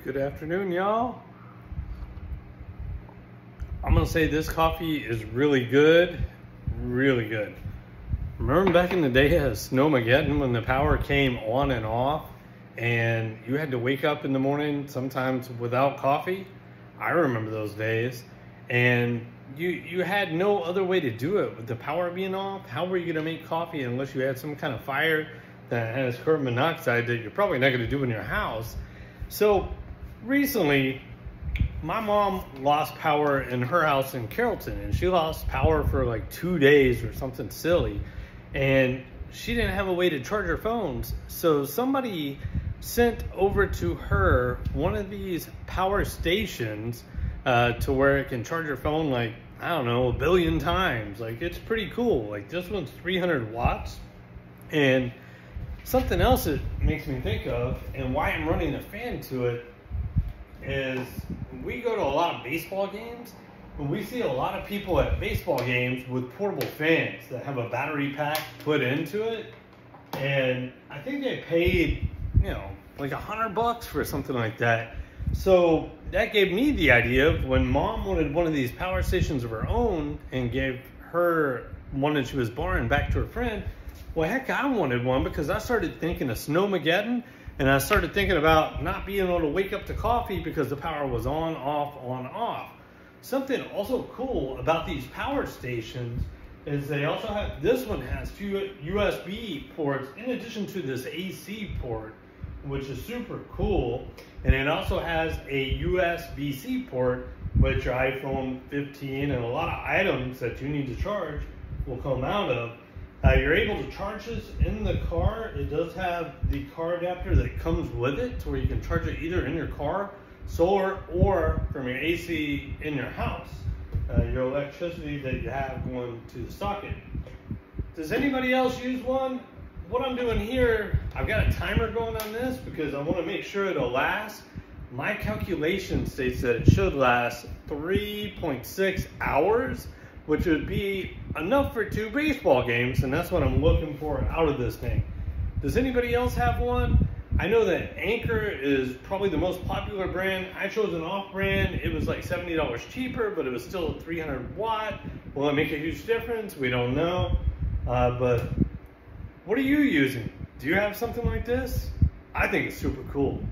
Good afternoon, y'all. I'm gonna say this coffee is really good, really good. Remember back in the day of Snowmageddon when the power came on and off and you had to wake up in the morning sometimes without coffee? I remember those days. And you had no other way to do it with the power being off. How were you gonna make coffee unless you had some kind of fire that has carbon monoxide that you're probably not gonna do in your house? So recently, my mom lost power in her house in Carrollton, and she lost power for like 2 days or something silly, and she didn't have a way to charge her phones. So somebody sent over to her one of these power stations to where it can charge your phone like, I don't know, 1 billion times. Like, it's pretty cool. Like, this one's 300 watts. And something else it makes me think of, and why I'm running a fan to it, is we go to a lot of baseball games, and we see a lot of people at baseball games with portable fans that have a battery pack put into it. And I think they paid, like $100 for something like that. So that gave me the idea of when Mom wanted one of these power stations of her own and gave her one that she was borrowing back to her friend. Well, heck, I wanted one because I started thinking of Snowmageddon, and I started thinking about not being able to wake up to coffee because the power was on, off, on, off. Something also cool about these power stations is they also have, this one has 2 USB ports in addition to this AC port, which is super cool. And it also has a USB-C port, which your iPhone 15 and a lot of items that you need to charge will come out of. You're able to charge this in the car. It does have the car adapter that comes with it to where you can charge it either in your car, solar, or from your AC in your house. Your electricity that you have going to the socket. Does anybody else use one? What I'm doing here, I've got a timer going on this because I want to make sure it'll last. My calculation states that it should last 3.6 hours, which would be enough for 2 baseball games, and that's what I'm looking for out of this thing. Does anybody else have one? I know that Anker is probably the most popular brand. I chose an off-brand. It was like $70 cheaper, but it was still 300 watt. Will it make a huge difference? We don't know. But what are you using? Do you have something like this? I think it's super cool.